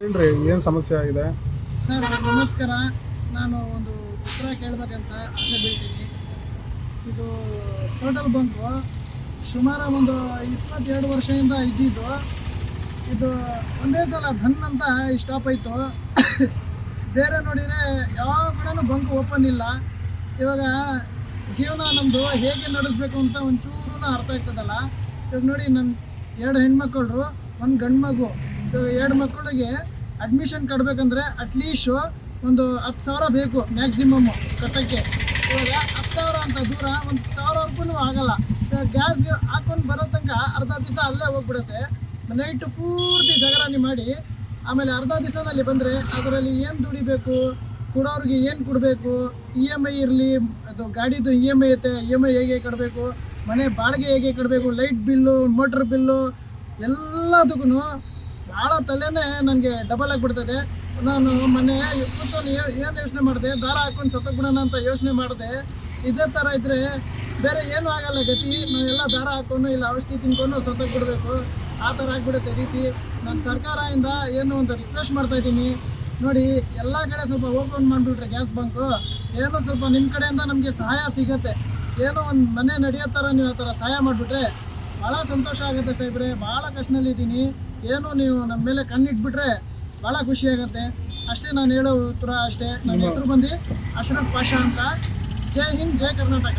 ಏನ್ರಿ ಏನು ಸಮಸ್ಯೆ ಆಗಿದೆ ಸರ್ ನಮಸ್ಕಾರ. ನಾನು ಒಂದು ಉತ್ತರ ಕೇಳಬೇಕಂತ ಆಸೆ ಬೀಳ್ತೀನಿ. ಇದು ಟೋಟಲ್ ಬಂಕು ಸುಮಾರು ಒಂದು 22 ವರ್ಷದಿಂದ ಇದ್ದಿದ್ದು. ಇದು ಒಂದೇ ಸಲ ಧನ್ ಅಂತ ಸ್ಟಾಪ್ ಆಯಿತು. ಬೇರೆ ನೋಡಿದರೆ ಯಾವ ಕಡೆನೂ ಬಂಕು ಓಪನ್ ಇಲ್ಲ. ಇವಾಗ ಜೀವನ ನಮ್ಮದು ಹೇಗೆ ನಡೆಸಬೇಕು ಅಂತ ಒಂಚೂರು ಅರ್ಥ ಆಗ್ತದಲ್ಲ. ಇವಾಗ ನೋಡಿ, ನನ್ನ 2 ಹೆಣ್ಮಕ್ಳು, 1 ಗಂಡು ಮಗು. 2 ಮಕ್ಕಳಿಗೆ ಅಡ್ಮಿಷನ್ ಕಟ್ಟಬೇಕಂದ್ರೆ ಅಟ್ಲೀಸ್ಟು ಒಂದು 10,000 ಬೇಕು ಮ್ಯಾಕ್ಸಿಮಮ್ಮು ಕಟ್ಟೋಕ್ಕೆ. ಇವಾಗ 10,000 ಅಂತ ದೂರ 1,000 ಆಗಲ್ಲ. ಇವಾಗ ಗ್ಯಾಸ್ ಹಾಕ್ಕೊಂಡು ಬರೋ ತನಕ ಅರ್ಧ ದಿವಸ ಅಲ್ಲೇ ಹೋಗ್ಬಿಡುತ್ತೆ. ನೈಟು ಪೂರ್ತಿ ಜಗರಾಣಿ ಮಾಡಿ ಆಮೇಲೆ ಅರ್ಧ ದಿವಸದಲ್ಲಿ ಬಂದರೆ ಅದರಲ್ಲಿ ಏನು ದುಡಿಬೇಕು, ಕೊಡೋರಿಗೆ ಏನು ಕೊಡಬೇಕು, EMI ಇರಲಿ, ಅದು ಗಾಡಿದು EMI ಐತೆ, EMI ಹೇಗೆ ಕಟ್ಟಬೇಕು, ಮನೆ ಬಾಡಿಗೆ ಹೇಗೆ ಕಟ್ಟಬೇಕು, ಲೈಟ್ ಬಿಲ್ಲು, ಮೋಟ್ರ್ ಬಿಲ್ಲು ಎಲ್ಲದಕ್ಕೂ ಭಾಳ ತಲೆನೇ ನನಗೆ ಡಬಲ್ ಆಗಿಬಿಡ್ತದೆ. ನಾನು ಮೊನ್ನೆ ಕೂತ್ಕೊಂಡು ಏನು ಯೋಚನೆ ಮಾಡಿದೆ, ದಾರ ಹಾಕ್ಕೊಂಡು ಸತ್ತೋಗ್ಬಿಡೋಣ ಅಂತ ಯೋಚನೆ ಮಾಡಿದೆ. ಇದೇ ಥರ ಇದ್ದರೆ ಬೇರೆ ಏನೂ ಆಗಲ್ಲ ಗತಿ. ನಾವೆಲ್ಲ ದಾರ ಹಾಕ್ಕೊಂಡು ಇಲ್ಲ ಔಷಧಿ ತಿನ್ಕೊಂಡು ಸತ್ತೋಗ್ಬಿಡ್ಬೇಕು, ಆ ಥರ ಆಗಿಬಿಡುತ್ತೆ ರೀತಿ. ನಾನು ಸರ್ಕಾರದಿಂದ ಏನು ಒಂದು ರಿಕ್ವೆಸ್ಟ್ ಮಾಡ್ತಾಯಿದ್ದೀನಿ, ನೋಡಿ ಎಲ್ಲ ಕಡೆ ಸ್ವಲ್ಪ ಓಪನ್ ಮಾಡಿಬಿಟ್ರೆ ಗ್ಯಾಸ್ ಬಂಕು, ಏನೋ ಸ್ವಲ್ಪ ನಿಮ್ಮ ಕಡೆಯಿಂದ ನಮಗೆ ಸಹಾಯ ಸಿಗುತ್ತೆ. ಏನೋ ಒಂದು ಮನೆ ನಡೆಯೋ ಥರ ನೀವು ಆ ಥರ ಸಹಾಯ ಮಾಡಿಬಿಟ್ರೆ ಭಾಳ ಸಂತೋಷ ಆಗುತ್ತೆ ಸಾಹೇಬ್ರೆ. ಭಾಳ ಕಷ್ಟದಲ್ಲಿದ್ದೀನಿ. ಏನೋ ನೀವು ನಮ್ಮ ಮೇಲೆ ಕಣ್ಣಿಟ್ಬಿಟ್ರೆ ಭಾಳ ಖುಷಿಯಾಗುತ್ತೆ. ಅಷ್ಟೇ ನಾನು ಹೇಳೋ ಉತ್ತರ ಅಷ್ಟೇ. ನನ್ನ ಹೆಸರು ಬಂದು ಅಶ್ರಫ್ ಪಾಷಾ ಅಂತ. ಜೈ ಹಿಂದ್, ಜೈ ಕರ್ನಾಟಕ.